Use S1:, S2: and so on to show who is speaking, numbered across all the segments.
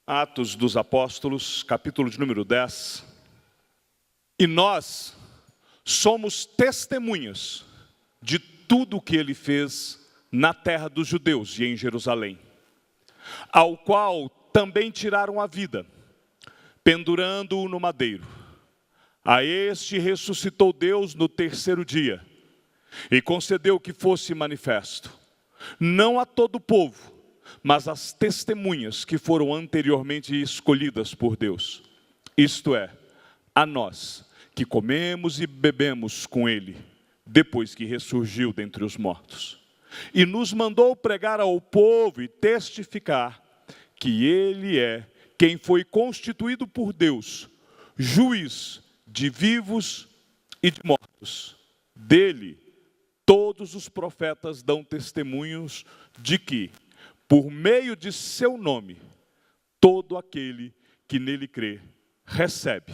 S1: Atos dos Apóstolos, capítulo de número 10. E nós somos testemunhas de tudo o que ele fez na terra dos judeus e em Jerusalém, ao qual também tiraram a vida, pendurando-o no madeiro. A este ressuscitou Deus no terceiro dia e concedeu que fosse manifesto, não a todo o povo, mas às testemunhas que foram anteriormente escolhidas por Deus, isto é, a nós, que comemos e bebemos com ele, depois que ressurgiu dentre os mortos. E nos mandou pregar ao povo e testificar que ele é quem foi constituído por Deus, juiz de vivos e de mortos. Dele, todos os profetas dão testemunhos de que, por meio de seu nome, todo aquele que nele crê, recebe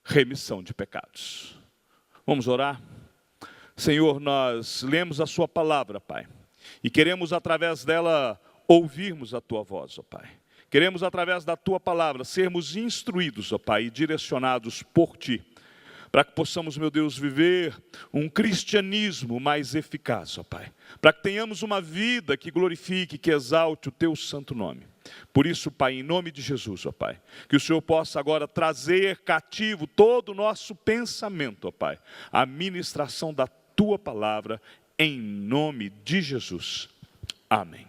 S1: remissão de pecados. Vamos orar? Senhor, nós lemos a sua palavra, Pai, e queremos através dela ouvirmos a tua voz, ó Pai. Queremos através da tua palavra sermos instruídos, ó Pai, e direcionados por ti, para que possamos, meu Deus, viver um cristianismo mais eficaz, ó Pai. Para que tenhamos uma vida que glorifique, que exalte o teu santo nome. Por isso, Pai, em nome de Jesus, ó Pai, que o Senhor possa agora trazer cativo todo o nosso pensamento, ó Pai, a ministração da tua palavra, em nome de Jesus. Amém.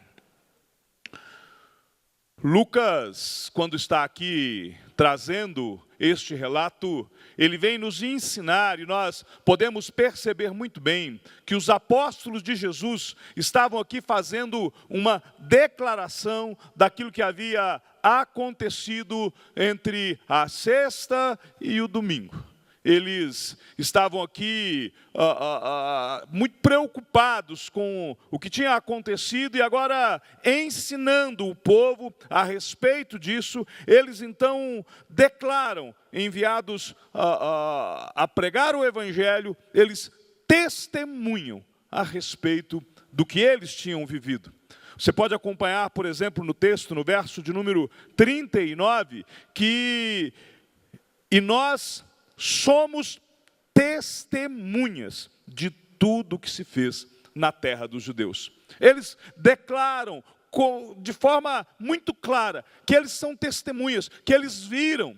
S1: Lucas, quando está aqui trazendo este relato, ele vem nos ensinar, e nós podemos perceber muito bem, que os apóstolos de Jesus estavam aqui fazendo uma declaração daquilo que havia acontecido entre a sexta e o domingo. Eles estavam aqui muito preocupados com o que tinha acontecido e agora ensinando o povo a respeito disso. Eles então declaram, enviados a pregar o evangelho, eles testemunham a respeito do que eles tinham vivido. Você pode acompanhar, por exemplo, no texto, no verso de número 39, que e nós somos testemunhas de tudo que se fez na terra dos judeus. Eles declaram de forma muito clara que eles são testemunhas, que eles viram,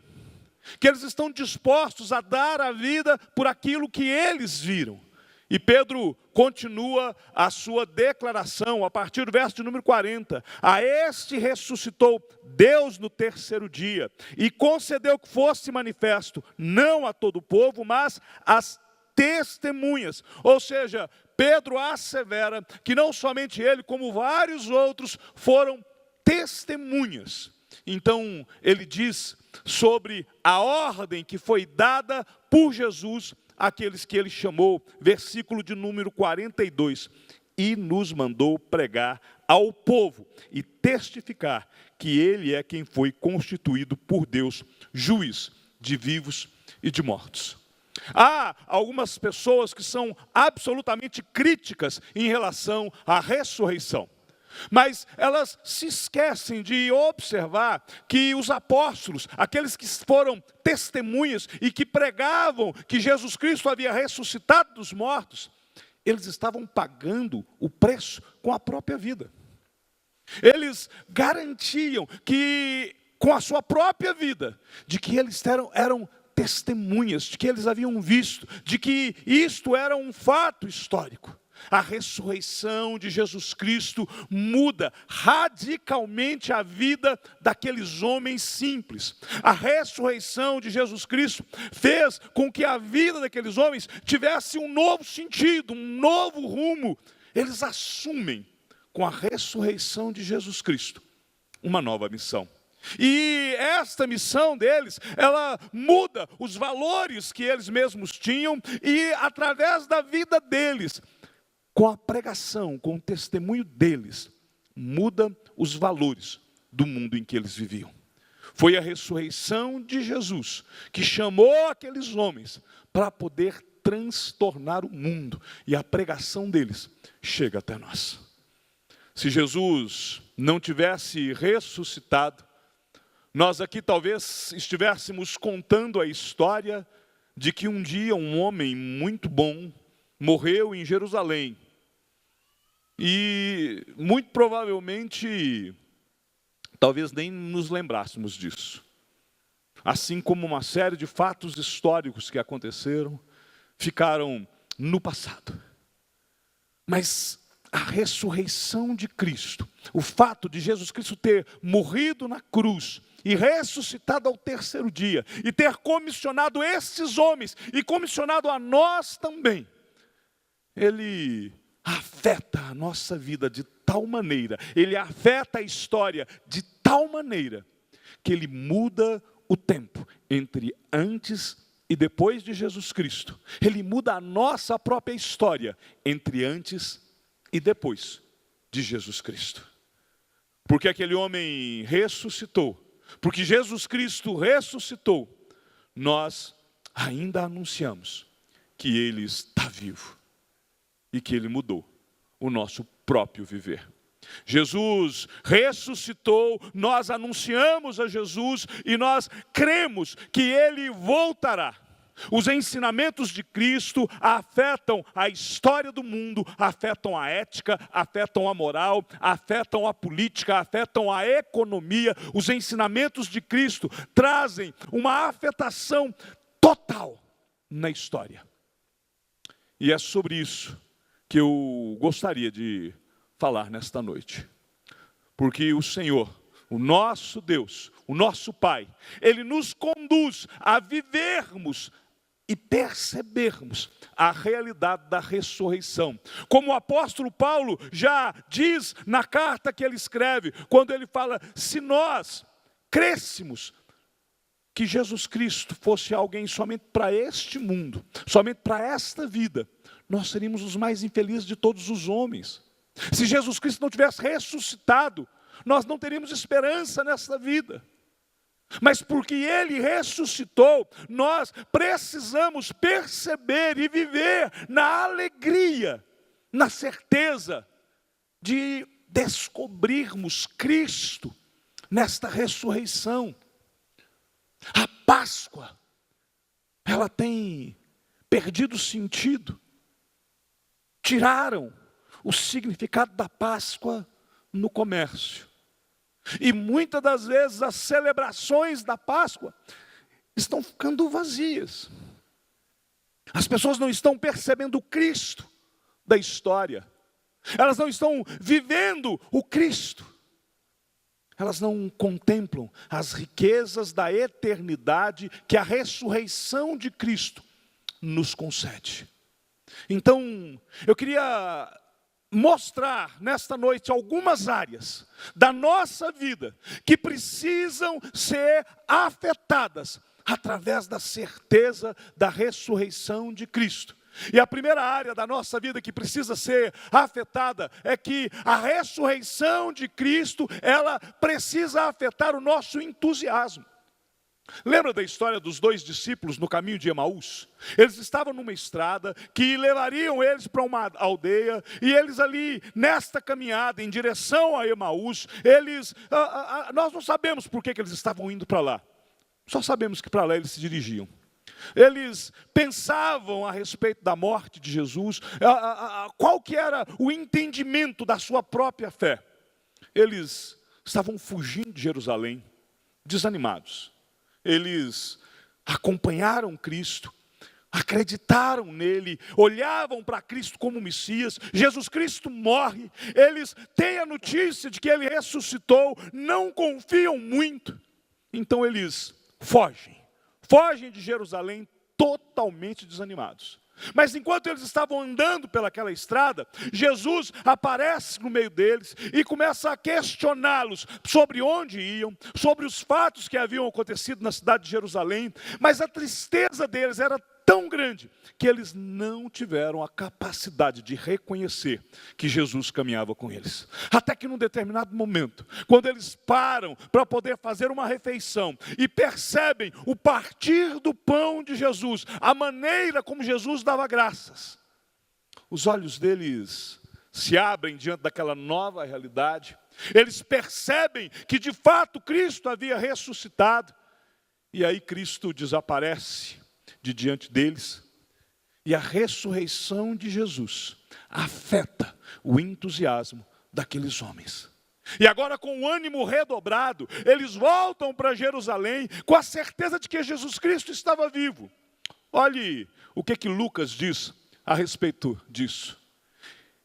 S1: que eles estão dispostos a dar a vida por aquilo que eles viram. E Pedro continua a sua declaração a partir do verso de número 40. A este ressuscitou Deus no terceiro dia e concedeu que fosse manifesto, não a todo o povo, mas às testemunhas. Ou seja, Pedro assevera que não somente ele, como vários outros, foram testemunhas. Então, ele diz sobre a ordem que foi dada por Jesus aqueles que ele chamou, versículo de número 42, e nos mandou pregar ao povo e testificar que ele é quem foi constituído por Deus, juiz de vivos e de mortos. Há algumas pessoas que são absolutamente críticas em relação à ressurreição. Mas elas se esquecem de observar que os apóstolos, aqueles que foram testemunhas e que pregavam que Jesus Cristo havia ressuscitado dos mortos, eles estavam pagando o preço com a própria vida. Eles garantiam que, com a sua própria vida, de que eles eram testemunhas, de que eles haviam visto, de que isto era um fato histórico. A ressurreição de Jesus Cristo muda radicalmente a vida daqueles homens simples. A ressurreição de Jesus Cristo fez com que a vida daqueles homens tivesse um novo sentido, um novo rumo. Eles assumem, com a ressurreição de Jesus Cristo, uma nova missão. E esta missão deles, ela muda os valores que eles mesmos tinham e através da vida deles, com a pregação, com o testemunho deles, muda os valores do mundo em que eles viviam. Foi a ressurreição de Jesus que chamou aqueles homens para poder transtornar o mundo. E a pregação deles chega até nós. Se Jesus não tivesse ressuscitado, Nós aqui talvez estivéssemos contando a história de que um dia um homem muito bom morreu em Jerusalém. E muito provavelmente, talvez nem nos lembrássemos disso. Assim como uma série de fatos históricos que aconteceram, ficaram no passado. Mas a ressurreição de Cristo, o fato de Jesus Cristo ter morrido na cruz e ressuscitado ao terceiro dia, e ter comissionado esses homens, e comissionado a nós também, ele afeta a nossa vida de tal maneira, ele afeta a história de tal maneira, que ele muda o tempo entre antes e depois de Jesus Cristo. Ele muda a nossa própria história entre antes e depois de Jesus Cristo. Porque aquele homem ressuscitou, porque Jesus Cristo ressuscitou, nós ainda anunciamos que ele está vivo e que ele mudou o nosso próprio viver. Jesus ressuscitou, nós anunciamos a Jesus e nós cremos que ele voltará. Os ensinamentos de Cristo afetam a história do mundo, afetam a ética, afetam a moral, afetam a política, afetam a economia. Os ensinamentos de Cristo trazem uma afetação total na história. E é sobre isso que eu gostaria de falar nesta noite. Porque o Senhor, o nosso Deus, o nosso Pai, Ele nos conduz a vivermos e percebermos a realidade da ressurreição. Como o apóstolo Paulo já diz na carta que ele escreve, quando ele fala, se nós crêssemos que Jesus Cristo fosse alguém somente para este mundo, somente para esta vida, nós seríamos os mais infelizes de todos os homens. Se Jesus Cristo não tivesse ressuscitado, nós não teríamos esperança nesta vida. Mas porque Ele ressuscitou, nós precisamos perceber e viver na alegria, na certeza de descobrirmos Cristo nesta ressurreição. A Páscoa, ela tem perdido sentido. Tiraram o significado da Páscoa no comércio. E muitas das vezes as celebrações da Páscoa estão ficando vazias. As pessoas não estão percebendo o Cristo da história. Elas não estão vivendo o Cristo. Elas não contemplam as riquezas da eternidade que a ressurreição de Cristo nos concede. Então, eu queria mostrar nesta noite algumas áreas da nossa vida que precisam ser afetadas através da certeza da ressurreição de Cristo. E a primeira área da nossa vida que precisa ser afetada é que a ressurreição de Cristo, ela precisa afetar o nosso entusiasmo. Lembra da história dos dois discípulos no caminho de Emaús? Eles estavam numa estrada que levariam eles para uma aldeia, e eles ali, nesta caminhada em direção a Emaús, nós não sabemos por que eles estavam indo para lá. Só sabemos que para lá eles se dirigiam. Eles pensavam a respeito da morte de Jesus, qual que era o entendimento da sua própria fé. Eles estavam fugindo de Jerusalém, desanimados. Eles acompanharam Cristo, acreditaram nele, olhavam para Cristo como Messias. Jesus Cristo morre, eles têm a notícia de que ele ressuscitou, não confiam muito. Então eles fogem de Jerusalém totalmente desanimados. Mas enquanto eles estavam andando pelaquela estrada, Jesus aparece no meio deles e começa a questioná-los sobre onde iam, sobre os fatos que haviam acontecido na cidade de Jerusalém. Mas a tristeza deles era tão grande que eles não tiveram a capacidade de reconhecer que Jesus caminhava com eles. Até que num determinado momento, quando eles param para poder fazer uma refeição e percebem o partir do pão de Jesus, a maneira como Jesus dava graças, os olhos deles se abrem diante daquela nova realidade. Eles percebem que de fato Cristo havia ressuscitado. E aí Cristo desaparece de diante deles. E a ressurreição de Jesus afeta o entusiasmo daqueles homens. E agora, com o ânimo redobrado, eles voltam para Jerusalém com a certeza de que Jesus Cristo estava vivo. Olhe o que Lucas diz a respeito disso.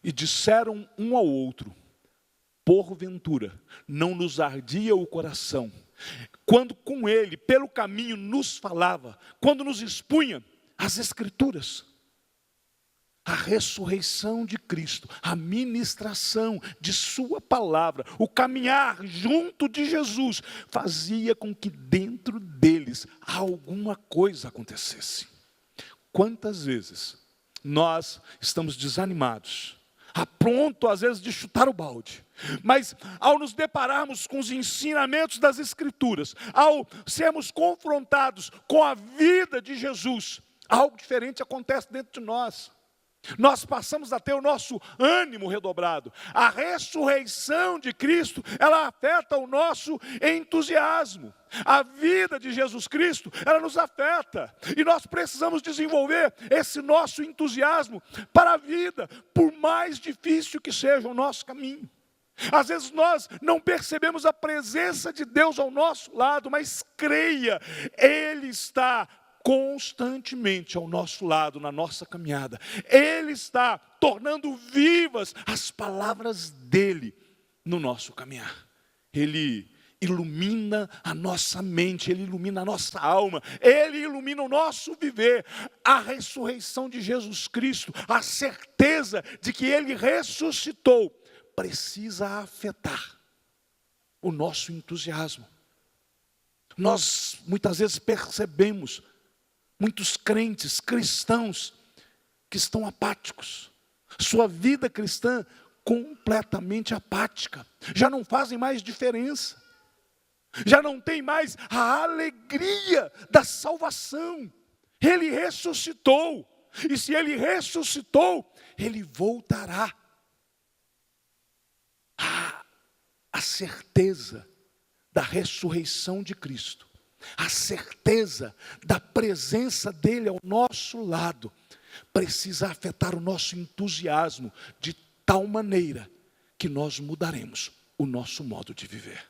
S1: E disseram um ao outro: porventura, não nos ardia o coração, quando com ele, pelo caminho, nos falava, quando nos expunha as Escrituras. A ressurreição de Cristo, a ministração de sua palavra, o caminhar junto de Jesus, fazia com que dentro deles alguma coisa acontecesse. Quantas vezes nós estamos desanimados, a ponto às vezes de chutar o balde, mas ao nos depararmos com os ensinamentos das Escrituras, ao sermos confrontados com a vida de Jesus, algo diferente acontece dentro de nós. Nós passamos a ter o nosso ânimo redobrado. A ressurreição de Cristo, ela afeta o nosso entusiasmo. A vida de Jesus Cristo, ela nos afeta. E nós precisamos desenvolver esse nosso entusiasmo para a vida, por mais difícil que seja o nosso caminho. Às vezes nós não percebemos a presença de Deus ao nosso lado, mas creia, Ele está constantemente ao nosso lado, na nossa caminhada. Ele está tornando vivas as palavras dele no nosso caminhar. Ele ilumina a nossa mente, Ele ilumina a nossa alma, Ele ilumina o nosso viver. A ressurreição de Jesus Cristo, a certeza de que Ele ressuscitou, precisa afetar o nosso entusiasmo. Nós muitas vezes percebemos muitos crentes, cristãos, que estão apáticos. Sua vida cristã completamente apática. Já não fazem mais diferença. Já não tem mais a alegria da salvação. Ele ressuscitou. E se Ele ressuscitou, Ele voltará. A certeza da ressurreição de Cristo, a certeza da presença dEle ao nosso lado, precisa afetar o nosso entusiasmo de tal maneira que nós mudaremos o nosso modo de viver.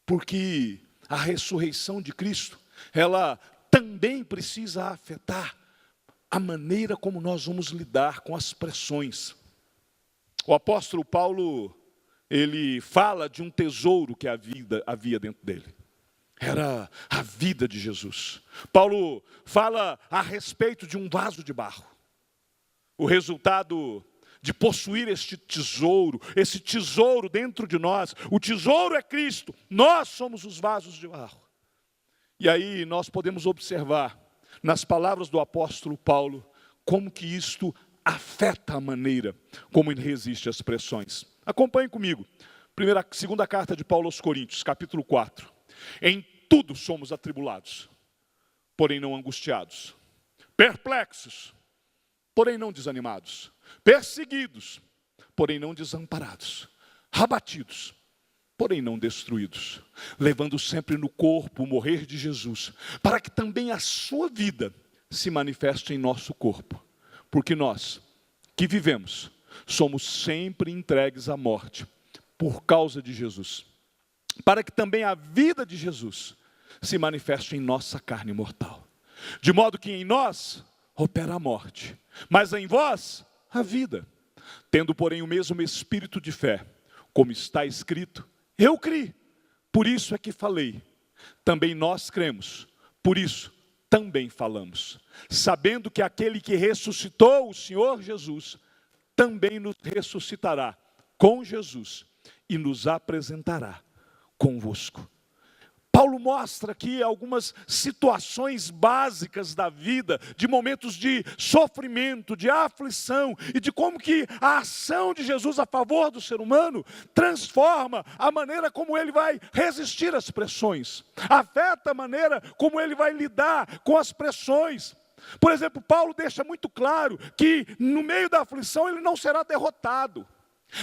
S1: Porque a ressurreição de Cristo, ela também precisa afetar a maneira como nós vamos lidar com as pressões. O apóstolo Paulo, ele fala de um tesouro que havia dentro dele. Era a vida de Jesus. Paulo fala a respeito de um vaso de barro. O resultado de possuir este tesouro, esse tesouro dentro de nós. O tesouro é Cristo, nós somos os vasos de barro. E aí nós podemos observar, nas palavras do apóstolo Paulo, como que isto afeta a maneira como ele resiste às pressões. Acompanhe comigo. Segunda carta de Paulo aos Coríntios, capítulo 4. Em tudo somos atribulados, porém não angustiados. Perplexos, porém não desanimados. Perseguidos, porém não desamparados. Abatidos, porém não destruídos. Levando sempre no corpo o morrer de Jesus, para que também a sua vida se manifeste em nosso corpo. Porque nós, que vivemos, somos sempre entregues à morte, por causa de Jesus. Para que também a vida de Jesus se manifeste em nossa carne mortal. De modo que em nós opera a morte, mas em vós a vida. Tendo, porém, o mesmo espírito de fé, como está escrito, eu criei, por isso é que falei. Também nós cremos, por isso também falamos. Sabendo que aquele que ressuscitou o Senhor Jesus, também nos ressuscitará com Jesus e nos apresentará convosco. Paulo mostra aqui algumas situações básicas da vida, de momentos de sofrimento, de aflição, e de como que a ação de Jesus a favor do ser humano transforma a maneira como ele vai resistir às pressões, afeta a maneira como ele vai lidar com as pressões. Por exemplo, Paulo deixa muito claro que no meio da aflição ele não será derrotado.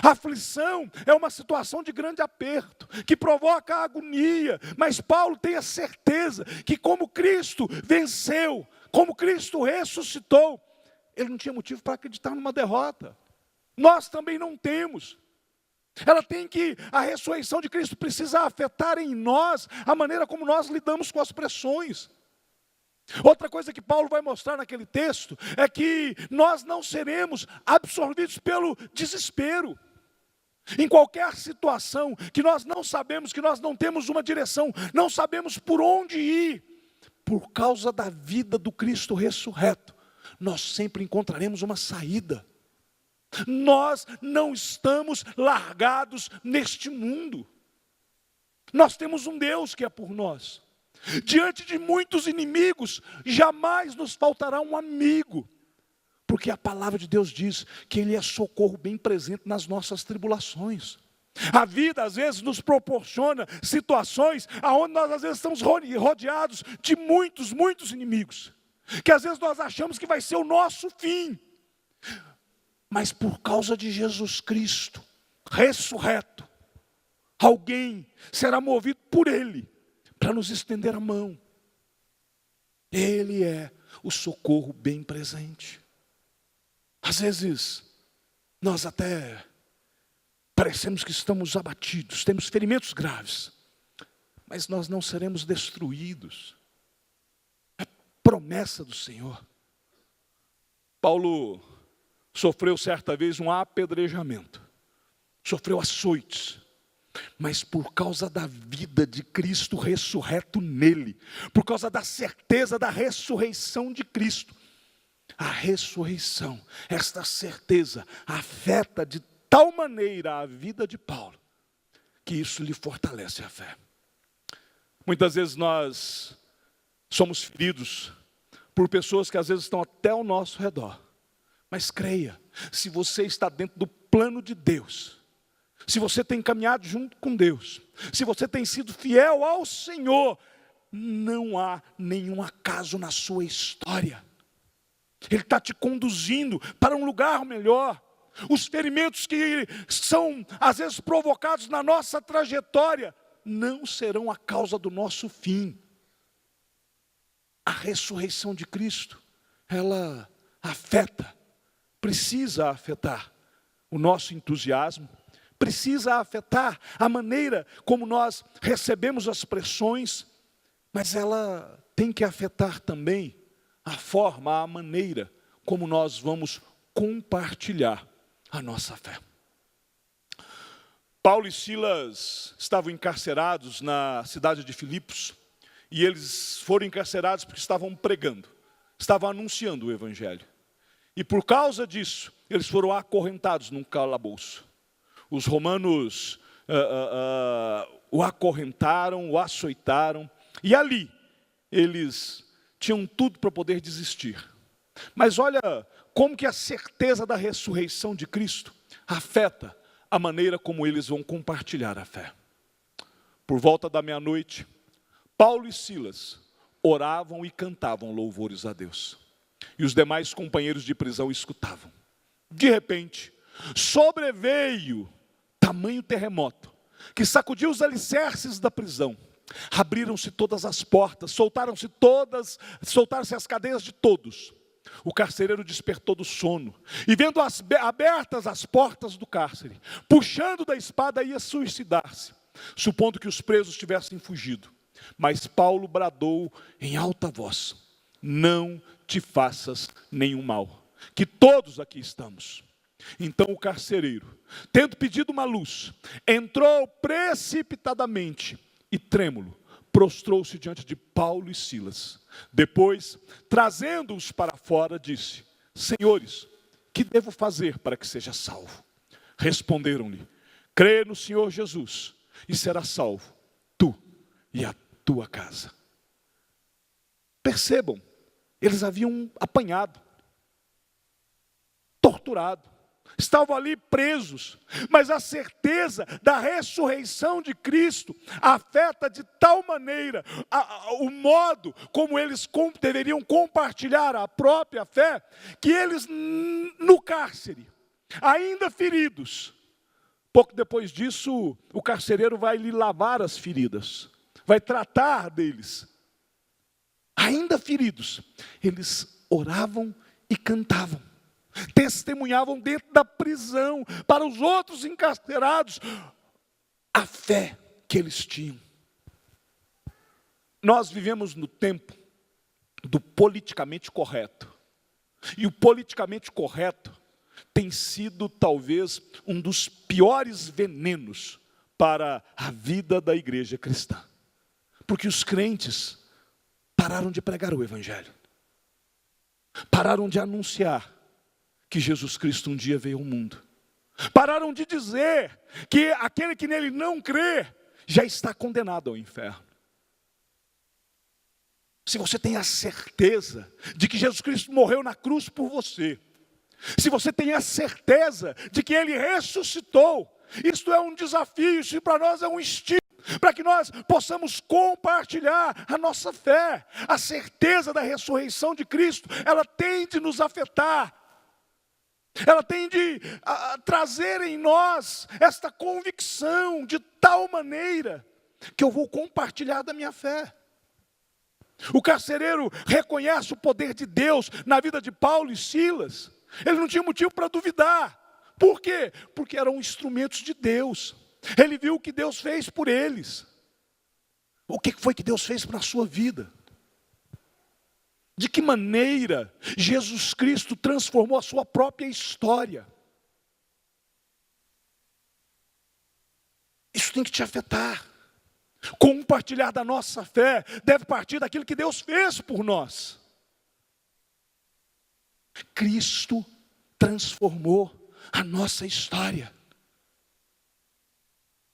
S1: A aflição é uma situação de grande aperto, que provoca agonia, mas Paulo tem a certeza que como Cristo venceu, como Cristo ressuscitou, ele não tinha motivo para acreditar numa derrota. Nós também não temos. A ressurreição de Cristo precisa afetar em nós a maneira como nós lidamos com as pressões. Outra coisa que Paulo vai mostrar naquele texto é que nós não seremos absorvidos pelo desespero. Em qualquer situação que nós não sabemos, que nós não temos uma direção, não sabemos por onde ir, por causa da vida do Cristo ressurreto, nós sempre encontraremos uma saída. Nós não estamos largados neste mundo. Nós temos um Deus que é por nós. Diante de muitos inimigos, jamais nos faltará um amigo. Porque a palavra de Deus diz que Ele é socorro bem presente nas nossas tribulações. A vida às vezes nos proporciona situações onde nós às vezes estamos rodeados de muitos inimigos. Que às vezes nós achamos que vai ser o nosso fim. Mas por causa de Jesus Cristo, ressurreto, alguém será movido por Ele para nos estender a mão. Ele é o socorro bem presente. Às vezes, nós até parecemos que estamos abatidos, temos ferimentos graves, mas nós não seremos destruídos. É promessa do Senhor. Paulo sofreu certa vez um apedrejamento, sofreu açoites, mas por causa da vida de Cristo ressurreto nele, por causa da certeza da ressurreição de Cristo, a ressurreição, esta certeza afeta de tal maneira a vida de Paulo, que isso lhe fortalece a fé. Muitas vezes nós somos feridos por pessoas que às vezes estão até ao nosso redor. Mas creia, se você está dentro do plano de Deus, se você tem caminhado junto com Deus, se você tem sido fiel ao Senhor, não há nenhum acaso na sua história. Ele está te conduzindo para um lugar melhor. Os ferimentos que são às vezes provocados na nossa trajetória, não serão a causa do nosso fim. A ressurreição de Cristo, ela precisa afetar o nosso entusiasmo, precisa afetar a maneira como nós recebemos as pressões, mas ela tem que afetar também a maneira como nós vamos compartilhar a nossa fé. Paulo e Silas estavam encarcerados na cidade de Filipos, e eles foram encarcerados porque estavam pregando, estavam anunciando o Evangelho. E por causa disso, eles foram acorrentados num calabouço. Os romanos o acorrentaram, o açoitaram, e ali eles tinham tudo para poder desistir. Mas olha como que a certeza da ressurreição de Cristo afeta a maneira como eles vão compartilhar a fé. Por volta da meia-noite, Paulo e Silas oravam e cantavam louvores a Deus. E os demais companheiros de prisão escutavam. De repente, sobreveio tamanho terremoto, que sacudiu os alicerces da prisão. Abriram-se todas as portas, soltaram-se as cadeias de todos. O carcereiro despertou do sono, e vendo abertas as portas do cárcere, puxando da espada ia suicidar-se, supondo que os presos tivessem fugido. Mas Paulo bradou em alta voz: não te faças nenhum mal, que todos aqui estamos. Então o carcereiro, tendo pedido uma luz, entrou precipitadamente e trêmulo, prostrou-se diante de Paulo e Silas. Depois, trazendo-os para fora, disse: Senhores, que devo fazer para que seja salvo? Responderam-lhe: crê no Senhor Jesus e serás salvo, tu e a tua casa. Percebam, eles haviam apanhado, torturado, estavam ali presos, mas a certeza da ressurreição de Cristo afeta de tal maneira o modo como eles deveriam compartilhar a própria fé, que eles no cárcere, ainda feridos, pouco depois disso, o carcereiro vai lhe lavar as feridas, vai tratar deles. Ainda feridos, eles oravam e cantavam, testemunhavam dentro da prisão, para os outros encarcerados, a fé que eles tinham. Nós vivemos no tempo do politicamente correto, e o politicamente correto tem sido talvez um dos piores venenos para a vida da igreja cristã, porque os crentes pararam de pregar o evangelho, pararam de anunciar que Jesus Cristo um dia veio ao mundo, pararam de dizer que aquele que nele não crê já está condenado ao inferno. Se você tem a certeza de que Jesus Cristo morreu na cruz por você, se você tem a certeza de que Ele ressuscitou, isto é um desafio, isso para nós é um estímulo, para que nós possamos compartilhar a nossa fé. A certeza da ressurreição de Cristo, ela tem de nos afetar, ela tem de trazer em nós esta convicção de tal maneira que eu vou compartilhar da minha fé. O carcereiro reconhece o poder de Deus na vida de Paulo e Silas. Ele não tinha motivo para duvidar. Por quê? Porque eram instrumentos de Deus. Ele viu o que Deus fez por eles. O que foi que Deus fez para a sua vida? De que maneira Jesus Cristo transformou a sua própria história? Isso tem que te afetar. Compartilhar da nossa fé deve partir daquilo que Deus fez por nós. Cristo transformou a nossa história.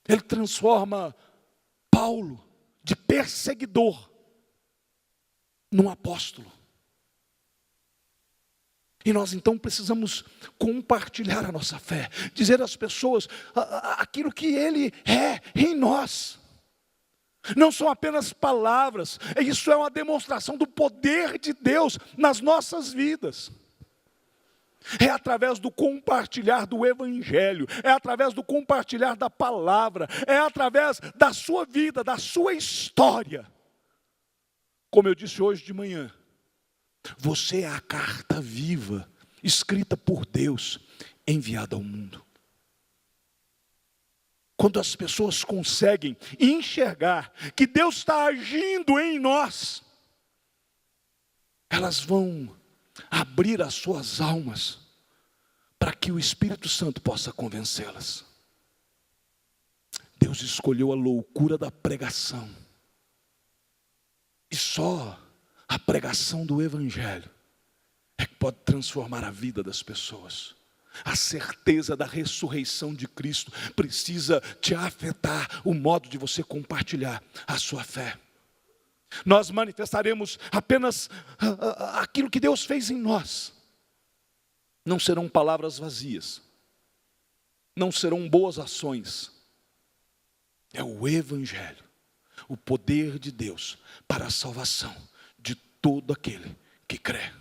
S1: Ele transforma Paulo, de perseguidor, num apóstolo. E nós então precisamos compartilhar a nossa fé, dizer às pessoas aquilo que Ele é em nós. Não são apenas palavras, isso é uma demonstração do poder de Deus nas nossas vidas. É através do compartilhar do evangelho, é através do compartilhar da palavra, é através da sua vida, da sua história. Como eu disse hoje de manhã, você é a carta viva, escrita por Deus, enviada ao mundo. Quando as pessoas conseguem enxergar que Deus está agindo em nós, elas vão abrir as suas almas para que o Espírito Santo possa convencê-las. Deus escolheu a loucura da pregação. E só a pregação do Evangelho é que pode transformar a vida das pessoas. A certeza da ressurreição de Cristo precisa te afetar o modo de você compartilhar a sua fé. Nós manifestaremos apenas aquilo que Deus fez em nós. Não serão palavras vazias, não serão boas ações. É o Evangelho, o poder de Deus para a salvação de todo aquele que crê.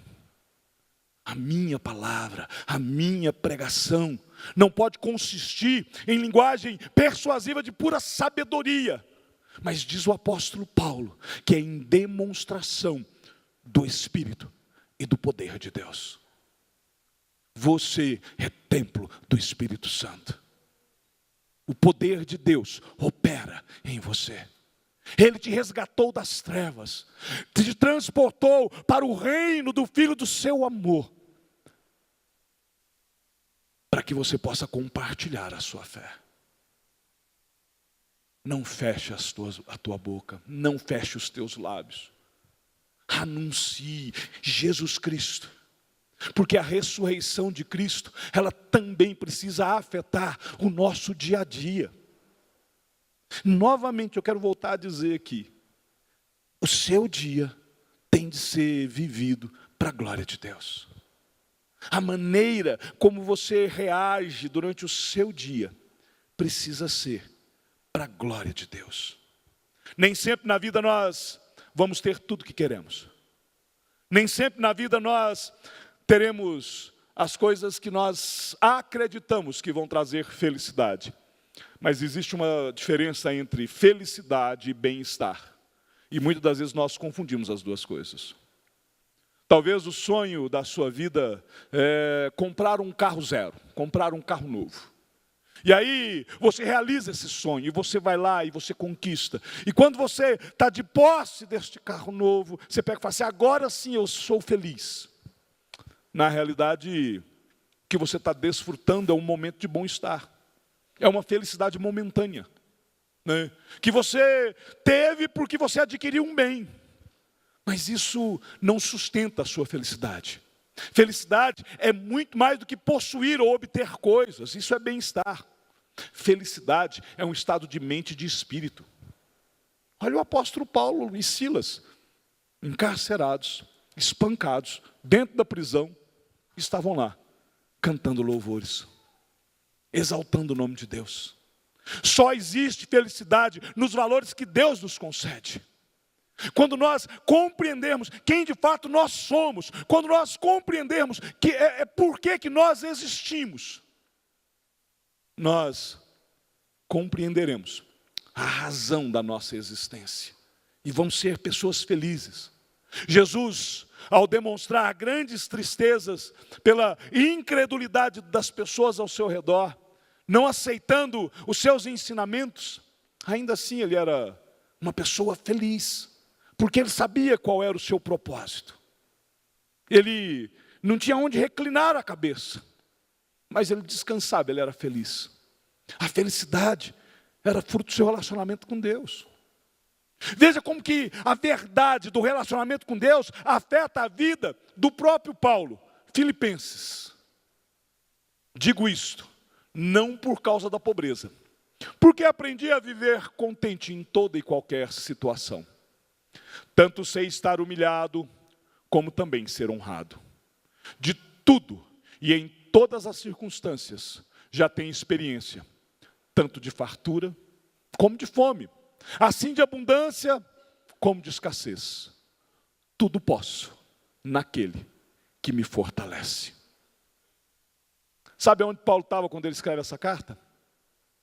S1: A minha palavra, a minha pregação não pode consistir em linguagem persuasiva de pura sabedoria, mas diz o apóstolo Paulo que é em demonstração do Espírito e do poder de Deus. Você é templo do Espírito Santo. O poder de Deus opera em você. Ele te resgatou das trevas, te transportou para o reino do Filho do seu amor, para que você possa compartilhar a sua fé. Não feche a tua boca, não feche os teus lábios. Anuncie Jesus Cristo, porque a ressurreição de Cristo, ela também precisa afetar o nosso dia a dia. Novamente eu quero voltar a dizer aqui, o seu dia tem de ser vivido para a glória de Deus. A maneira como você reage durante o seu dia precisa ser para a glória de Deus. Nem sempre na vida nós vamos ter tudo o que queremos. Nem sempre na vida nós teremos as coisas que nós acreditamos que vão trazer felicidade. Mas existe uma diferença entre felicidade e bem-estar. E muitas das vezes nós confundimos as duas coisas. Talvez o sonho da sua vida é comprar um carro zero, comprar um carro novo. E aí você realiza esse sonho, e você vai lá e você conquista. E quando você está de posse deste carro novo, você pega e fala assim, agora sim eu sou feliz. Na realidade, o que você está desfrutando é um momento de bom-estar. É uma felicidade momentânea, né? Que você teve porque você adquiriu um bem. Mas isso não sustenta a sua felicidade. Felicidade é muito mais do que possuir ou obter coisas. Isso é bem-estar. Felicidade é um estado de mente e de espírito. Olha o apóstolo Paulo e Silas, encarcerados, espancados, dentro da prisão, estavam lá, cantando louvores, exaltando o nome de Deus. Só existe felicidade nos valores que Deus nos concede. Quando nós compreendermos quem de fato nós somos, quando nós compreendermos que por que nós existimos, nós compreenderemos a razão da nossa existência e vamos ser pessoas felizes. Jesus, ao demonstrar grandes tristezas pela incredulidade das pessoas ao seu redor, não aceitando os seus ensinamentos, ainda assim ele era uma pessoa feliz. Porque ele sabia qual era o seu propósito. Ele não tinha onde reclinar a cabeça. Mas ele descansava, ele era feliz. A felicidade era fruto do seu relacionamento com Deus. Veja como que a verdade do relacionamento com Deus afeta a vida do próprio Paulo. Filipenses. Digo isto, não por causa da pobreza. Porque aprendi a viver contente em toda e qualquer situação. Tanto sei estar humilhado, como também ser honrado. De tudo e em todas as circunstâncias, já tenho experiência, tanto de fartura, como de fome, assim de abundância, como de escassez. Tudo posso, naquele que me fortalece. Sabe onde Paulo estava quando ele escreve essa carta?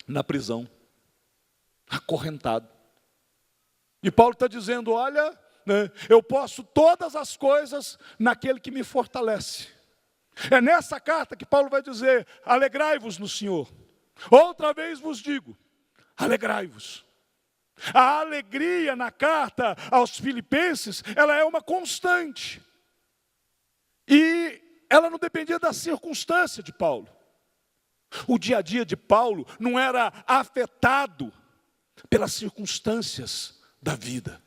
S1: Na prisão, acorrentado. E Paulo está dizendo, olha, né, eu posso todas as coisas naquele que me fortalece. É nessa carta que Paulo vai dizer, alegrai-vos no Senhor. Outra vez vos digo, alegrai-vos. A alegria na carta aos Filipenses, ela é uma constante. E ela não dependia da circunstância de Paulo. O dia a dia de Paulo não era afetado pelas circunstâncias da vida.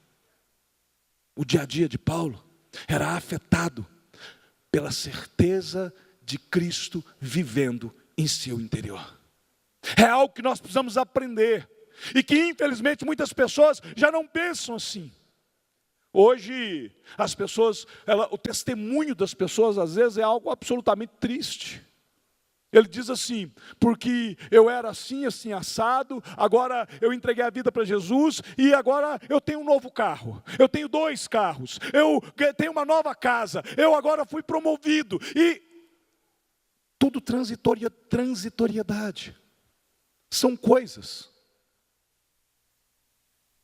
S1: O dia a dia de Paulo era afetado pela certeza de Cristo vivendo em seu interior. É algo que nós precisamos aprender e que infelizmente muitas pessoas já não pensam assim. Hoje as pessoas, o testemunho das pessoas às vezes é algo absolutamente triste. Ele diz assim, porque eu era assim, assim, assado, agora eu entreguei a vida para Jesus e agora eu tenho um novo carro, eu tenho 2 carros, eu tenho uma nova casa, eu agora fui promovido e tudo transitoriedade, são coisas.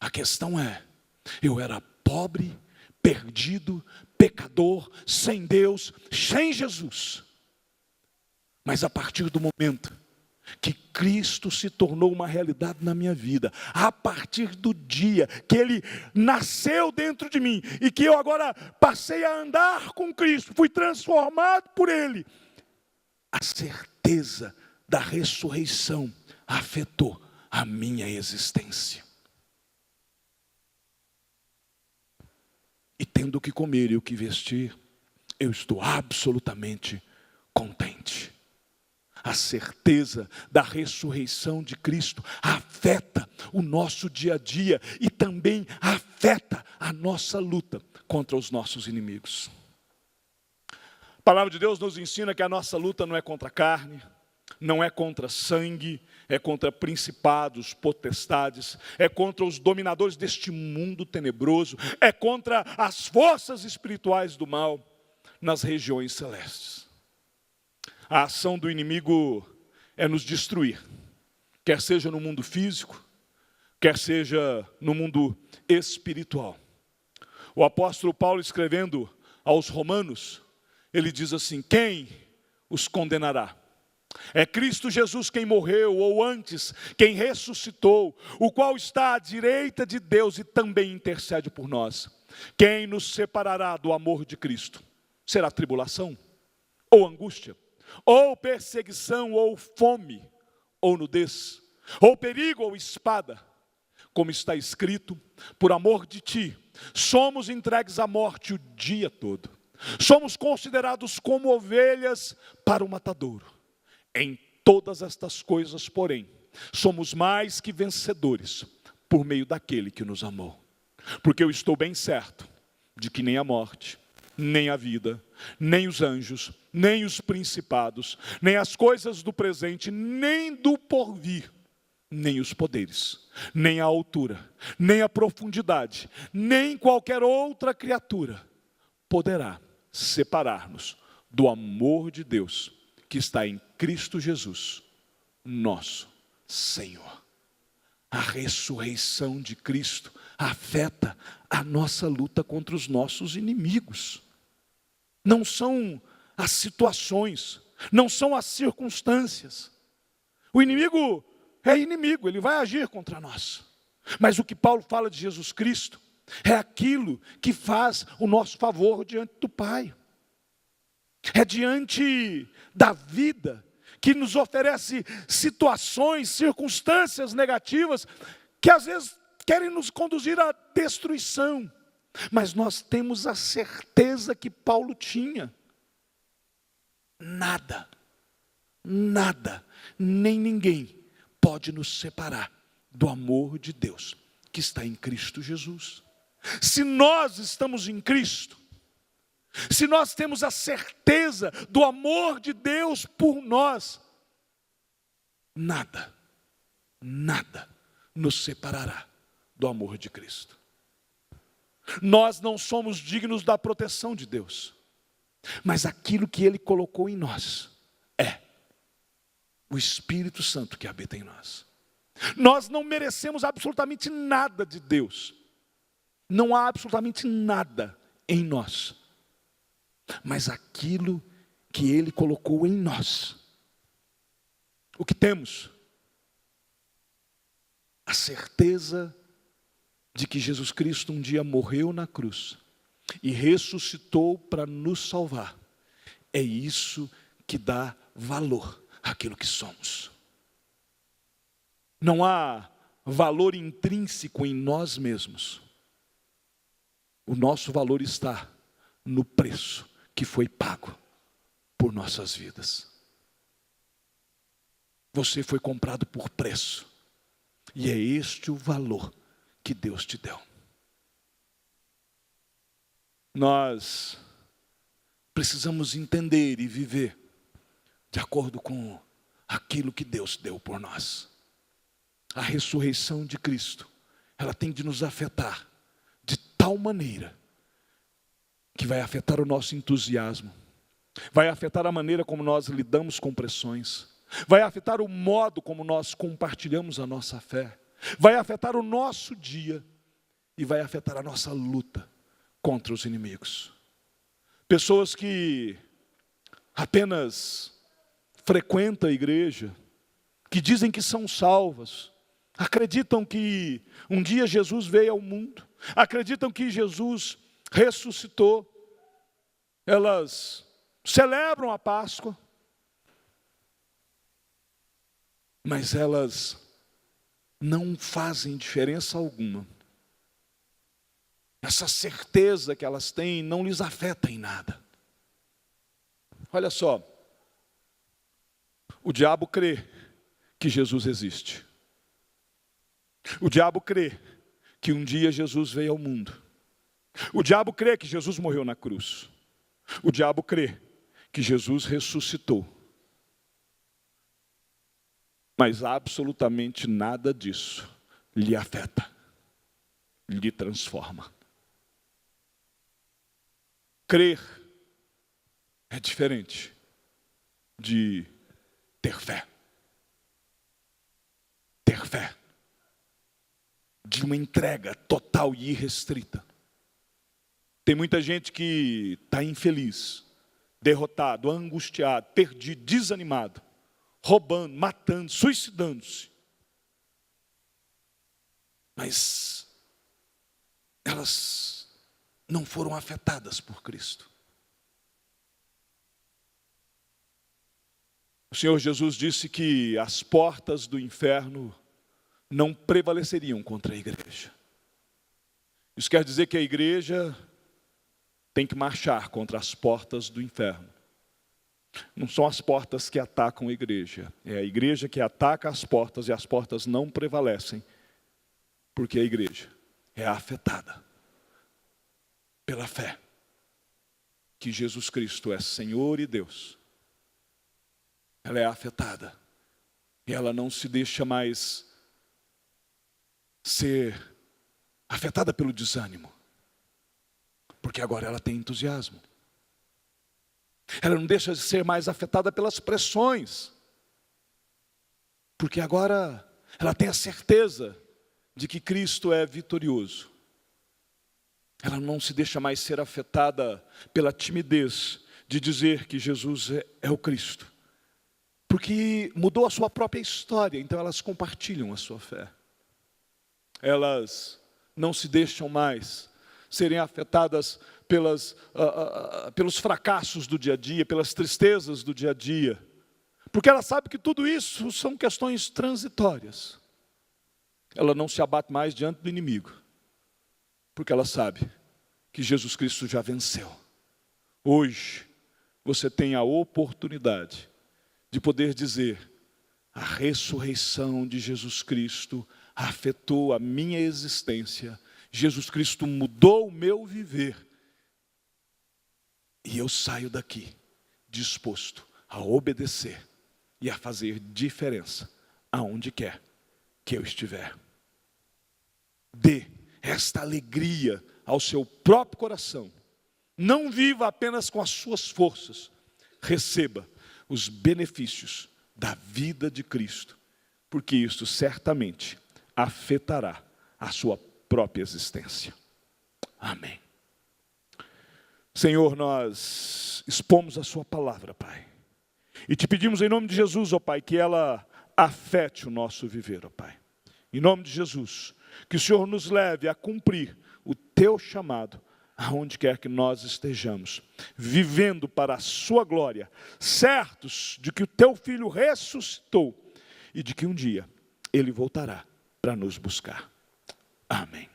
S1: A questão é, eu era pobre, perdido, pecador, sem Deus, sem Jesus. Mas a partir do momento que Cristo se tornou uma realidade na minha vida, a partir do dia que Ele nasceu dentro de mim, e que eu agora passei a andar com Cristo, fui transformado por Ele, a certeza da ressurreição afetou a minha existência. E tendo o que comer e o que vestir, eu estou absolutamente contente. A certeza da ressurreição de Cristo afeta o nosso dia a dia e também afeta a nossa luta contra os nossos inimigos. A palavra de Deus nos ensina que a nossa luta não é contra a carne, não é contra sangue, é contra principados, potestades, é contra os dominadores deste mundo tenebroso, é contra as forças espirituais do mal nas regiões celestes. A ação do inimigo é nos destruir, quer seja no mundo físico, quer seja no mundo espiritual. O apóstolo Paulo, escrevendo aos Romanos, ele diz assim: quem os condenará? É Cristo Jesus quem morreu, ou antes, quem ressuscitou, o qual está à direita de Deus e também intercede por nós. Quem nos separará do amor de Cristo? Será tribulação? Ou angústia? Ou perseguição? Ou fome? Ou nudez? Ou perigo? Ou espada? Como está escrito, por amor de ti, somos entregues à morte o dia todo. Somos considerados como ovelhas para o matadouro. Em todas estas coisas, porém, somos mais que vencedores por meio daquele que nos amou. Porque eu estou bem certo de que nem a morte, nem a vida, nem os anjos, nem os principados, nem as coisas do presente, nem do porvir, nem os poderes, nem a altura, nem a profundidade, nem qualquer outra criatura poderá separar-nos do amor de Deus que está em Cristo Jesus, nosso Senhor. A ressurreição de Cristo afeta a nossa luta contra os nossos inimigos. Não são as situações, não são as circunstâncias. O inimigo é inimigo, ele vai agir contra nós. Mas o que Paulo fala de Jesus Cristo é aquilo que faz o nosso favor diante do Pai. É diante da vida que nos oferece situações, circunstâncias negativas que às vezes querem nos conduzir à destruição. Mas nós temos a certeza que Paulo tinha. Nada, nem ninguém pode nos separar do amor de Deus que está em Cristo Jesus. Se nós estamos em Cristo, se nós temos a certeza do amor de Deus por nós, nada nos separará do amor de Cristo. Nós não somos dignos da proteção de Deus, mas aquilo que Ele colocou em nós é o Espírito Santo que habita em nós. Nós não merecemos absolutamente nada de Deus, não há absolutamente nada em nós, mas aquilo que Ele colocou em nós. O que temos? A certeza de que Jesus Cristo um dia morreu na cruz e ressuscitou para nos salvar. É isso que dá valor àquilo que somos. Não há valor intrínseco em nós mesmos. O nosso valor está no preço que foi pago por nossas vidas. Você foi comprado por preço. E é este o valor que Deus te deu. Nós precisamos entender e viver de acordo com aquilo que Deus deu por nós. A ressurreição de Cristo, ela tem de nos afetar de tal maneira que vai afetar o nosso entusiasmo, vai afetar a maneira como nós lidamos com pressões, vai afetar o modo como nós compartilhamos a nossa fé, vai afetar o nosso dia e vai afetar a nossa luta contra os inimigos. Pessoas que apenas frequentam a igreja, que dizem que são salvas, acreditam que um dia Jesus veio ao mundo, acreditam que Jesus ressuscitou, elas celebram a Páscoa, mas elas não fazem diferença alguma. Essa certeza que elas têm não lhes afeta em nada. Olha só, o diabo crê que Jesus existe. O diabo crê que um dia Jesus veio ao mundo. O diabo crê que Jesus morreu na cruz. O diabo crê que Jesus ressuscitou. Mas absolutamente nada disso lhe afeta, lhe transforma. Crer é diferente de ter fé. Ter fé de uma entrega total e irrestrita. Tem muita gente que está infeliz, derrotado, angustiado, perdido, desanimado, roubando, matando, suicidando-se. Mas elas não foram afetadas por Cristo. O Senhor Jesus disse que as portas do inferno não prevaleceriam contra a igreja. Isso quer dizer que a igreja tem que marchar contra as portas do inferno. Não são as portas que atacam a igreja, é a igreja que ataca as portas e as portas não prevalecem, porque a igreja é afetada pela fé que Jesus Cristo é Senhor e Deus. Ela é afetada e ela não se deixa mais ser afetada pelo desânimo, porque agora ela tem entusiasmo. Ela não deixa de ser mais afetada pelas pressões, porque agora ela tem a certeza de que Cristo é vitorioso. Ela não se deixa mais ser afetada pela timidez de dizer que Jesus é o Cristo, porque mudou a sua própria história, então elas compartilham a sua fé. Elas não se deixam mais serem afetadas pelos fracassos do dia a dia, pelas tristezas do dia a dia, porque ela sabe que tudo isso são questões transitórias. Ela não se abate mais diante do inimigo, porque ela sabe que Jesus Cristo já venceu. Hoje, você tem a oportunidade de poder dizer: a ressurreição de Jesus Cristo afetou a minha existência, Jesus Cristo mudou o meu viver, e eu saio daqui disposto a obedecer e a fazer diferença aonde quer que eu estiver. Dê esta alegria ao seu próprio coração. Não viva apenas com as suas forças. Receba os benefícios da vida de Cristo, porque isso certamente afetará a sua própria existência. Amém. Senhor, nós expomos a sua palavra, Pai, e te pedimos em nome de Jesus, ó Pai, que ela afete o nosso viver, ó Pai. Em nome de Jesus, que o Senhor nos leve a cumprir o teu chamado, aonde quer que nós estejamos, vivendo para a sua glória, certos de que o teu Filho ressuscitou e de que um dia ele voltará para nos buscar. Amém.